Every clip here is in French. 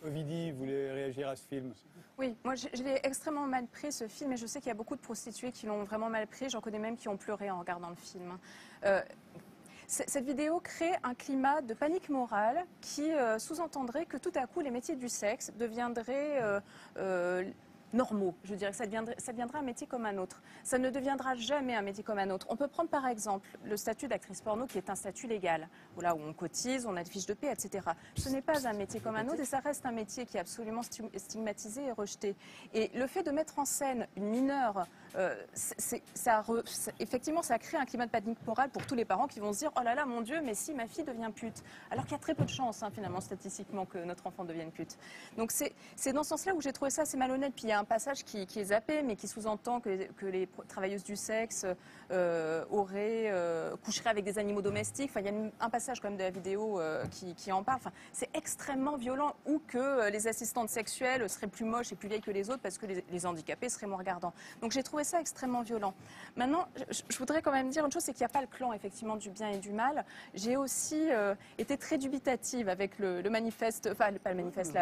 Ovidie voulait réagir à ce film. Oui, moi je l'ai extrêmement mal pris ce film et je sais qu'il y a beaucoup de prostituées qui l'ont vraiment mal pris. J'en connais même qui ont pleuré en regardant le film. Cette vidéo crée un climat de panique morale qui sous-entendrait que tout à coup les métiers du sexe deviendraient normaux. Je dirais que ça deviendra un métier comme un autre. Ça ne deviendra jamais un métier comme un autre. On peut prendre par exemple le statut d'actrice porno qui est un statut légal, là où on cotise, on a des fiches de paie, etc. Ce n'est pas un métier comme un autre et ça reste un métier qui est absolument stigmatisé et rejeté. Et le fait de mettre en scène une mineure, effectivement, ça crée un climat de panique morale pour tous les parents qui vont se dire « Oh là là, mon Dieu, mais si ma fille devient pute ». Alors qu'il y a très peu de chances, finalement, statistiquement, que notre enfant devienne pute. Donc c'est dans ce sens-là où j'ai trouvé ça assez malhonnête. Puis il y a un passage qui est zappé, mais qui sous-entend que les travailleuses du sexe coucheraient avec des animaux domestiques. Enfin, il y a un passage quand même de la vidéo qui en parle. Enfin, c'est extrêmement violent. Ou que les assistantes sexuelles seraient plus moches et plus vieilles que les autres parce que les handicapés seraient moins regardants. Donc j'ai trouvé ça extrêmement violent. Maintenant, je voudrais quand même dire une chose, c'est qu'il n'y a pas le clan effectivement du bien et du mal. J'ai aussi été très dubitative avec le manifeste, enfin pas le manifeste,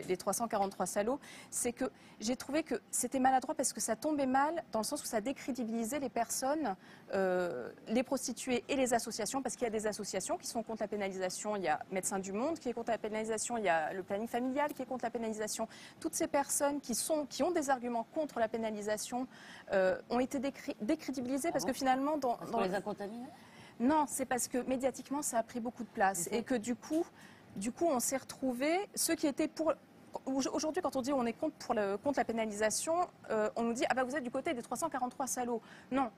les 343 salauds. C'est que j'ai trouvé que c'était maladroit parce que ça tombait mal dans le sens où ça décrédibilisait les personnes, les prostituées et les associations, parce qu'il y a des associations qui sont contre la pénalisation. Il y a Médecins du Monde qui est contre la pénalisation, il y a le planning familial qui est contre la pénalisation. Toutes ces personnes qui ont des arguments contre la pénalisation ont été décrédibilisées parce que finalement... On les a contaminés ? Non, c'est parce que médiatiquement ça a pris beaucoup de place et que du coup on s'est retrouvés, ceux qui étaient pour... Aujourd'hui, quand on dit on est contre la pénalisation, on nous dit ah bah vous êtes du côté des 343 salauds. Non,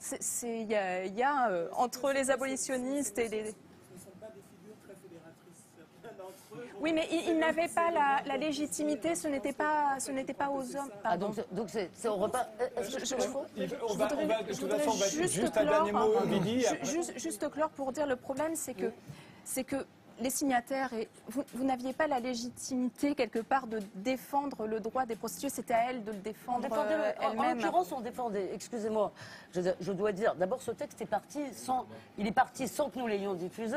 il y a entre les abolitionnistes et les... Ce ne sont pas des figures très fédératrices. Certains d'entre eux... Oui, mais ils n'avaient pas la légitimité, ce n'était pas aux hommes. Pardon. Ah, donc c'est au repas. On va juste un dernier mot, Ovidie. Juste clore pour dire le problème, c'est que les signataires, vous n'aviez pas la légitimité quelque part de défendre le droit des prostituées, c'était à elles de le défendre elles-mêmes. En l'occurrence, on défendait, excusez-moi, je dois dire, d'abord ce texte est parti sans que nous l'ayons diffusé,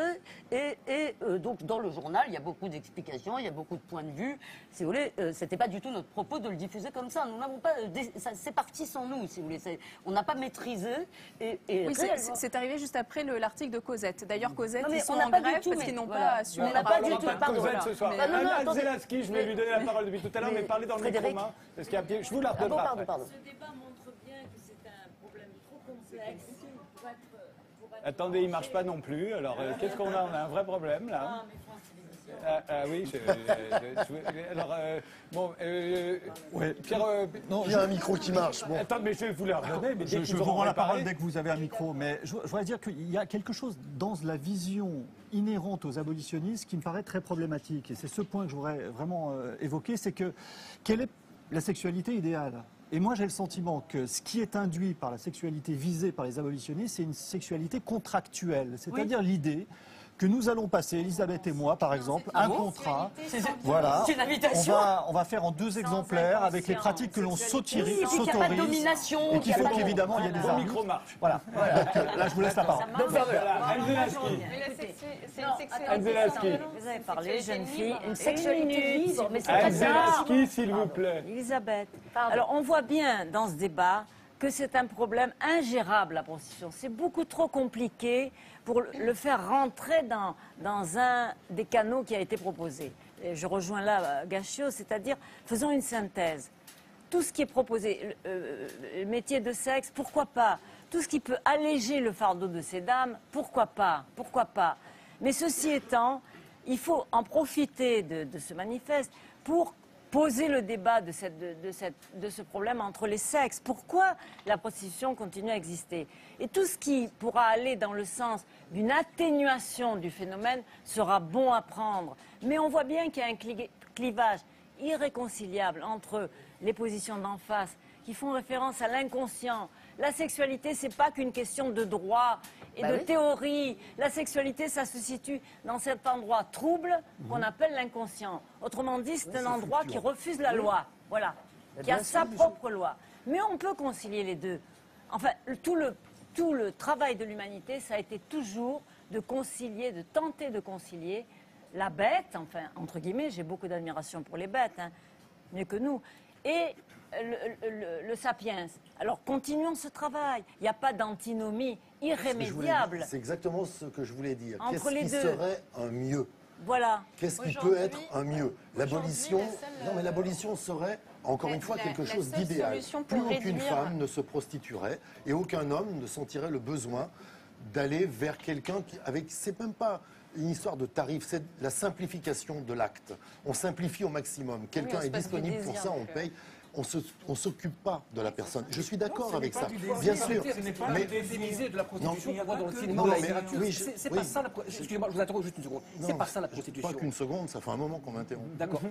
et donc dans le journal, il y a beaucoup d'explications, il y a beaucoup de points de vue, si vous voulez, c'était pas du tout notre propos de le diffuser comme ça, nous n'avons pas, c'est parti sans nous, si vous voulez, on n'a pas maîtrisé, oui, c'est arrivé juste après l'article de Cosette. D'ailleurs, Cosette, ils sont on en grève parce qu'ils n'ont pas assumé. On n'a pas du tout, pardon. Ce soir. Anne Zelensky, je voulais lui donner la parole depuis tout à l'heure, mais parlez dans le micro main, parce qu'il y a... Je vous la redonnerai après. Ce débat montre bien que c'est un problème trop complexe pour être... Attendez, il ne marche pas non plus. Alors, qu'est-ce qu'on a? On a un vrai problème, là. Ah, mais France Télévisions. Oui, alors, bon, ouais. Pierre... non, il y a un micro qui marche. Bon. Attends, mais je vais vous la redonner. Mais Je vous rends la parole dès que vous avez un micro. Mais je voudrais dire qu'il y a quelque chose dans la vision inhérente aux abolitionnistes qui me paraît très problématique. Et c'est ce point que je voudrais vraiment évoquer, c'est que quelle est la sexualité idéale? Et moi, j'ai le sentiment que ce qui est induit par la sexualité visée par les abolitionnistes, c'est une sexualité contractuelle. C'est-à-dire l'idée que nous allons passer, Elisabeth et moi, par exemple, un contrat. Voilà. C'est une invitation. On va faire en 2 exemplaires avec les pratiques que l'on s'autorise. Oui, qu'il n'y a pas de domination. Et qu'il faut qu'évidemment, il y ait des Le arbitres. micro marche. Voilà. Donc, là, je vous laisse la parole. Anne Zelensky. Vous avez parlé, jeune fille, une sexualité libre, mais c'est pas Anne ça. Zelensky, s'il vous plaît. Elisabeth. Alors, on voit bien dans ce débat que c'est un problème ingérable, la prostitution. C'est beaucoup trop compliqué pour le faire rentrer dans un des canaux qui a été proposé. Et je rejoins là Gaccio, c'est-à-dire, faisons une synthèse. Tout ce qui est proposé, le métier de sexe, pourquoi pas? Tout ce qui peut alléger le fardeau de ces dames, pourquoi pas? Pourquoi pas? Mais ceci étant, il faut en profiter de ce manifeste pour poser le débat de ce problème entre les sexes. Pourquoi la prostitution continue à exister? Et tout ce qui pourra aller dans le sens d'une atténuation du phénomène sera bon à prendre. Mais on voit bien qu'il y a un clivage irréconciliable entre les positions d'en face qui font référence à l'inconscient. La sexualité, c'est pas qu'une question de droit et de théorie. La sexualité, ça se situe dans cet endroit trouble qu'on appelle l'inconscient. Autrement dit, c'est un endroit qui refuse la loi. Voilà. Qui a sa propre loi. Mais on peut concilier les deux. Enfin, tout le travail de l'humanité, ça a été toujours de concilier, de tenter de concilier la bête, enfin, entre guillemets, j'ai beaucoup d'admiration pour les bêtes, hein, mieux que nous, et le sapiens. Alors, continuons ce travail. Il n'y a pas d'antinomie irrémédiable. C'est exactement ce que je voulais dire. Entre Qu'est-ce les qui deux. serait un mieux? Voilà. Qu'est-ce qui peut être un mieux? L'abolition, non mais l'abolition serait, encore une fois, quelque chose seule d'idéal. solution Plus pour aucune réduire- femme ne se prostituerait et aucun homme ne sentirait le besoin d'aller vers quelqu'un qui, avec, c'est même pas une histoire de tarif, c'est la simplification de l'acte. On simplifie au maximum. Quelqu'un on se est passe du disponible pour désir, ça, on donc, paye. On s'occupe pas de la personne. Je suis d'accord avec ça, désir. bien sûr. Ce n'est pas Mais le définiser de la prostitution qu'on voit dans le film. Non, dans la mais- littérature. oui, C'est oui. pas ça la prostitution. Excusez-moi, je vous interromps juste une seconde. C'est Non, pas ça la prostitution. Pas qu'une seconde, ça fait un moment qu'on m'interrompt. D'accord.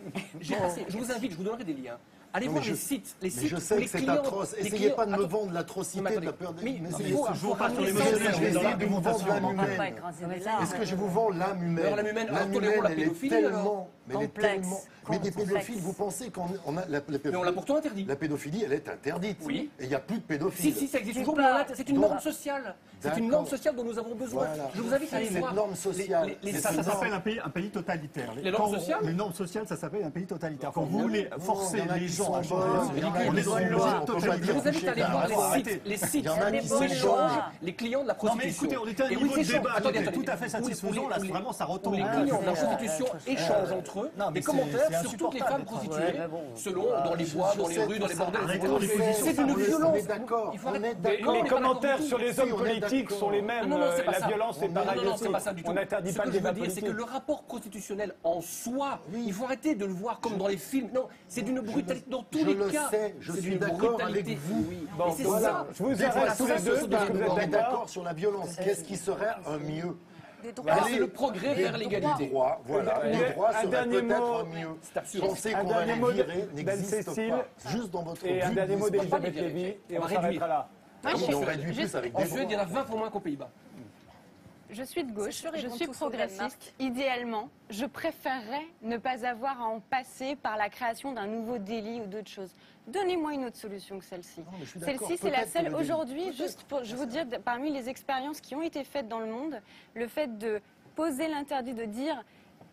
J'ai assez. Je vous invite, je vous donnerai des liens. Allez Non, voir mais les sites. Les Mais sites je où sais les que c'est clients- atroce. les Essayez clients- pas de me Attends. vendre l'atrocité Non, mais de la peur attendez. des... Mais Mais il c'est- faut- Je vous repasse sur ramener ça- l'émotionnel, je vais dans essayer de vous vendre l'âme On ne peut pas humaine. écraser les larmes. Est-ce que je vous vends l'âme humaine? Alors, l'âme humaine, alors, L'âme tolérons humaine, la elle est pédophilie, tellement... alors. Mais elle est Complexe. tellement... Mais des Complexe. pédophiles, vous pensez qu'on a... Mais on l'a pourtant interdit. La pédophilie, elle est interdite. Oui. Et il n'y a plus de Si, pédophiles. si, ça existe Tu toujours, mais parles. c'est une norme sociale. C'est une D'accord. norme sociale dont nous avons besoin. Voilà. Je vous invite à aller Cette voir. norme sociale, les- c'est Ça une s'appelle norme. un pays totalitaire. Les normes Quand sociales Les normes sociales, ça s'appelle un pays totalitaire. Quand vous voulez Non, forcer il y en a les qui gens sont à changer, bonnes, on il y en a est qui dans sont une bonnes, logique on peut pas Je totalitaire. vous invite à aller voir Arrêtez. les sites Il y en a où qui sont s'échangent bonnes. les clients de la Non mais prostitution. écoutez, on était à un Et où niveau de ils échangent- débat attendez, qui est attendez. tout à fait satisfaisant. Là, vraiment, ça Où retombe. les clients de la prostitution échangent entre eux Non, mais des c'est commentaires sur toutes les insupportable femmes d'être- prostituées, Ouais, mais bon. selon dans les bois, dans les rues, dans les bordels. Arrêtons les positions C'est une farfelues. violence. On est d'accord. Il faut On arrêter. est Les, d'accord. on est les pas commentaires d'accord sur du les tout. hommes Si, on est politiques d'accord. sont les mêmes. Non, non, c'est pas La ça. violence, c'est Non, pareil Non, aussi. c'est pas ça du tout. On n'interdit Ce pas que le je débat veux dire, c'est que politique. le rapport constitutionnel en soi, il faut arrêter de le voir comme dans les films. Non, c'est d'une brutalité dans tous Je les le cas. sais, je C'est suis d'une d'accord brutalité. avec vous. Oui. Bon, Et c'est voilà. ça. Je vous Voilà, arrête tous les ça, deux ce parce que dont vous on est êtes d'accord. d'accord sur la violence. Qu'est-ce qui serait un mieux? Des droits. Ah, c'est le progrès vers Les l'égalité. droits, voilà. Un Les droits un seraient dernier peut-être mot. un mieux. C'est absurde. Penser Un qu'on va dernier les mot virer n'existe d'Anne-Cécile. pas. Juste dans votre Et un vie, dernier mot n'existe pas. d'Elisabeth Lévy. Et On on va s'arrêtera réduire. là. Mais on réduit plus avec En des Suède, il y en a 20 pour moins qu'aux Pays-Bas. Je suis de gauche, sûr, ils je vont suis tous au Danemark. progressiste. Idéalement, je préférerais ne pas avoir à en passer par la création d'un nouveau délit ou d'autre chose. Donnez-moi une autre solution que celle-ci. Non, mais je suis d'accord. Celle-ci, c'est la Peut-être que seule le délit- aujourd'hui, peut-être. juste pour, je vous dire, parmi les expériences qui ont été faites dans le monde, le fait de poser l'interdit de dire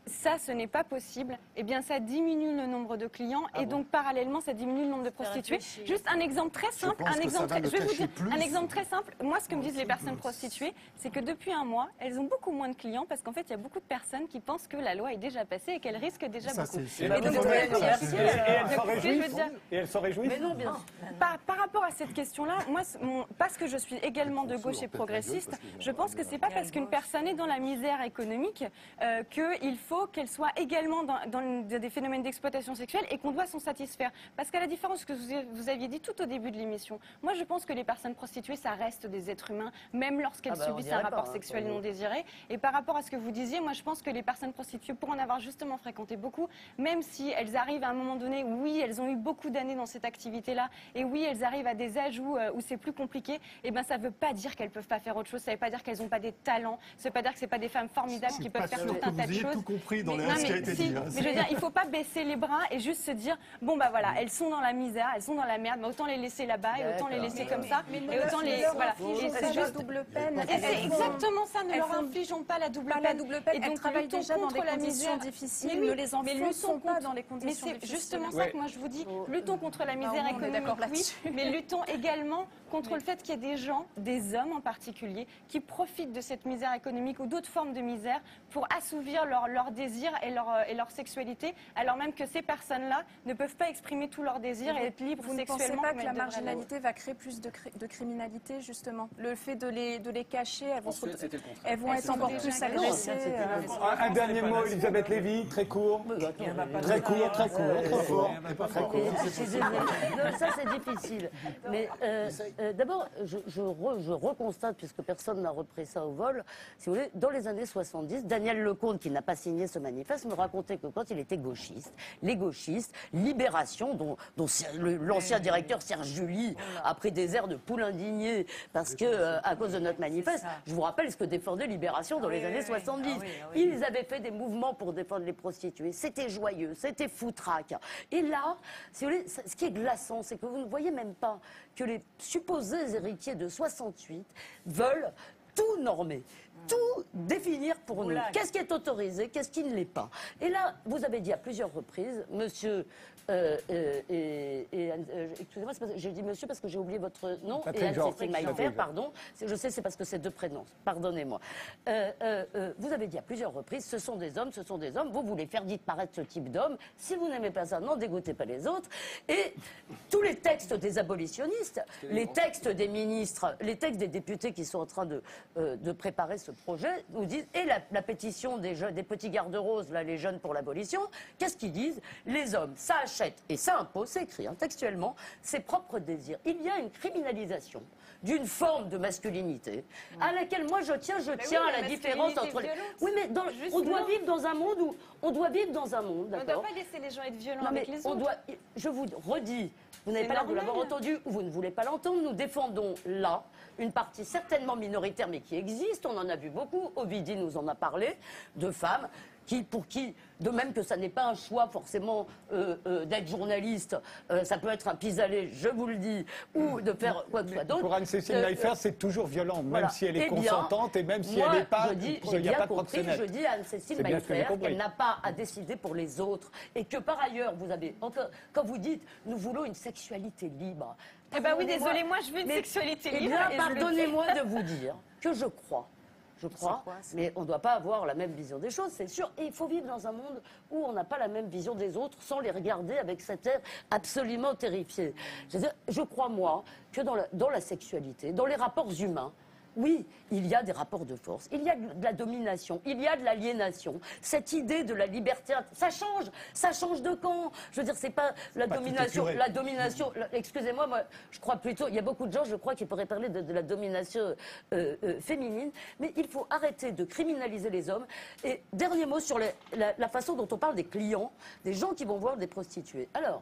ça, ce n'est pas possible, eh bien, ça diminue le nombre de clients et donc, parallèlement, ça diminue le nombre de prostituées. réfléchir. Juste un exemple très simple, pense que ça va le je vais vous cacher dire, plus. un exemple très simple. Moi, ce que me disent les personnes prostituées, c'est que depuis un mois, elles ont beaucoup moins de clients parce qu'en fait, il y a beaucoup de personnes qui pensent que la loi est déjà passée et qu'elles risquent déjà Ça, beaucoup. c'est- Et Et donc, donc, il faut je mettre- voudrais dire, Et elles s'en je veux réjouissent. dire, Et elles s'en réjouissent. Mais non, bien sûr. par rapport à cette question-là, moi, parce que je suis également de gauche et progressiste, je pense que c'est pas parce qu'une personne est dans la misère économique qu'il faut qu'elle soit également dans des phénomènes d'exploitation sexuelle et qu'on doit s'en satisfaire. Parce qu'à la différence que vous aviez dit tout au début de l'émission, moi je pense que les personnes prostituées, ça reste des êtres humains, même lorsqu'elles Ah bah, on subissent un dirait rapport pas, hein, sexuel pour non vous. désiré. Et par rapport à ce que vous disiez, moi je pense que les personnes prostituées, pour en avoir justement fréquenté beaucoup, même si elles arrivent à un moment donné, oui, elles ont eu beaucoup d'années dans cette activité-là, et oui, elles arrivent à des âges où c'est plus compliqué, et ben ça ne veut pas dire qu'elles ne peuvent pas faire autre chose, ça ne veut pas dire qu'elles n'ont pas des talents, ça ne veut pas dire que ce pas des femmes formidables qui peuvent faire tout un tas de Vous ayez choses. tout compris dans Mais- ce non, qui a mais été si, dit. hein. mais je veux dire, il ne faut pas baisser les bras et juste se dire, bon bah voilà, elles sont dans la misère, elles sont dans la merde, mais autant les laisser là-bas et autant les laisser comme ça, et autant les... Voilà. Et c'est juste... double peine. Et c'est exactement ça, ne elles leur font infligeons pas la double pas peine. la double peine. Et Elles donc, travaillent luttons déjà dans contre des la conditions misère. difficiles. Mais oui, Ne les enfonçons luttons pas contre- dans les conditions Mais c'est difficiles. justement ça Ouais. que moi je vous dis. Luttons contre la misère on est d'accord économique, oui, là-dessus. mais luttons également contre le fait qu'il y ait des gens, des hommes en particulier, qui profitent de cette misère économique ou d'autres formes de misère pour assouvir leur désir et leur sexualité, alors même que ces personnes-là ne peuvent pas exprimer tous leurs désirs et être libres Vous ne pensez sexuellement. pas comme que la elles devraient l'être. marginalité va créer plus de criminalité, justement? Le fait de les cacher, elles vont, En Suède, c'était le contraire. elles vont être encore plus agressées. Un dernier mot, Elisabeth Lévy, très court. Très court, très court, très fort. Très court. Je suis désolée. Non, ça c'est difficile. Mais d'abord, je reconstate, puisque personne n'a repris ça au vol, si vous voulez, dans les années 70, Daniel Lecomte, qui n'a pas signé ce manifeste, me racontait que quand il était gauchiste, les gauchistes, Libération, dont l'ancien directeur Serge Julie a pris des airs de poule indignée parce que, à cause de notre manifeste, je vous rappelle ce que défendait Libération dans les années 70. Ils avaient fait des mouvements pour défendre les prostituées. C'était joyeux, c'était foutraque. Et là, si vous voulez, ce qui est glaçant, c'est que vous ne voyez même pas que les supposés héritiers de 68 veulent tout normer. tout définir pour nous. Qu'est-ce qui est autorisé, qu'est-ce qui ne l'est pas. Et là, vous avez dit à plusieurs reprises, monsieur... excusez-moi, j'ai dit monsieur parce que j'ai oublié votre nom. Et Anne-Cécile Maillefer, pardon. Je sais, c'est parce que c'est deux prénoms. Pardonnez-moi. Vous avez dit à plusieurs reprises, ce sont des hommes, ce sont des hommes. Vous voulez faire disparaître ce type d'homme. Si vous n'aimez pas ça, n'en dégoûtez pas les autres. Et tous les textes des abolitionnistes, les textes des ministres, les textes des députés qui sont en train de préparer ce projet, nous disent, et la pétition des petits garde-roses, là, les jeunes pour l'abolition, qu'est-ce qu'ils disent? Les hommes, ça achète et ça impose, c'est écrit textuellement, ses propres désirs. Il y a une criminalisation d'une forme de masculinité à laquelle moi je tiens à la différence entre les... Oui, mais on doit vivre dans un monde où... On doit vivre dans un monde, d'accord. On ne doit pas laisser les gens être violents avec les autres. Je vous redis, vous n'avez pas l'air de l'avoir entendu ou vous ne voulez pas l'entendre, nous défendons là une partie certainement minoritaire mais qui existe, on en a vu beaucoup, Ovidie nous en a parlé, de femmes pour qui, de même que ça n'est pas un choix forcément d'être journaliste, ça peut être un pis-aller, je vous le dis, ou de faire quoi que ce soit d'autre. Pour Anne-Cécile Maillefer, c'est toujours violent, même si elle est consentante et même si elle n'est pas... Il n'y a pas de proxénète. Je dis à Anne-Cécile Maillefer qu'elle n'a pas à décider pour les autres et que par ailleurs, vous avez, quand vous dites « nous voulons une sexualité libre », eh ben oui, désolé, moi je veux une sexualité libre. Eh bien, pardonnez-moi de vous dire que je crois, mais on ne doit pas avoir la même vision des choses, c'est sûr. Et il faut vivre dans un monde où on n'a pas la même vision des autres sans les regarder avec cet air absolument terrifié. Je crois, moi, que dans la sexualité, dans les rapports humains, oui, il y a des rapports de force, il y a de la domination, il y a de l'aliénation. Cette idée de la liberté, ça change de camp. Je veux dire, c'est pas la domination. Excusez-moi, moi, je crois plutôt, il y a beaucoup de gens, je crois, qui pourraient parler de la domination féminine, mais il faut arrêter de criminaliser les hommes. Et dernier mot sur la façon dont on parle des clients, des gens qui vont voir des prostituées. Alors,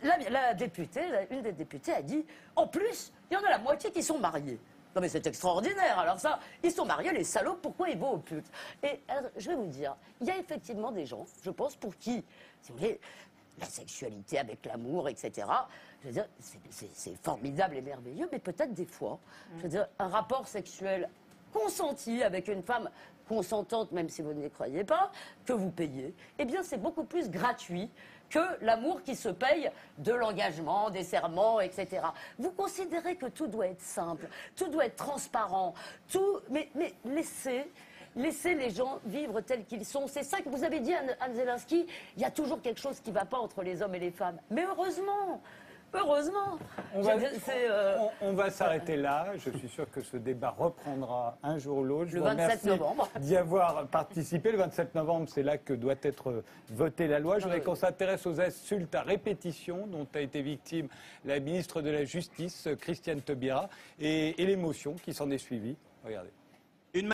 la députée, une des députées a dit, en plus, il y en a la moitié qui sont mariés. Non mais c'est extraordinaire, alors ça, ils sont mariés, les salauds, pourquoi ils vont au pute? Et alors, je vais vous dire, il y a effectivement des gens, je pense, pour qui, si vous voulez, la sexualité avec l'amour, etc., je veux dire, c'est formidable et merveilleux, mais peut-être des fois, je veux dire, un rapport sexuel consenti avec une femme consentante, même si vous ne les croyez pas, que vous payez, eh bien c'est beaucoup plus gratuit que l'amour qui se paye de l'engagement, des serments, etc. Vous considérez que tout doit être simple, tout doit être transparent, mais laissez les gens vivre tels qu'ils sont. C'est ça que vous avez dit, Anne Zelensky, il y a toujours quelque chose qui ne va pas entre les hommes et les femmes. Mais heureusement. On va s'arrêter là. Je suis sûr que ce débat reprendra un jour ou l'autre. Le 27 novembre. D'y avoir participé. Le 27 novembre, c'est là que doit être votée la loi. Je voudrais qu'on s'intéresse aux insultes à répétition dont a été victime la ministre de la Justice, Christiane Taubira, et l'émotion qui s'en est suivie. Regardez.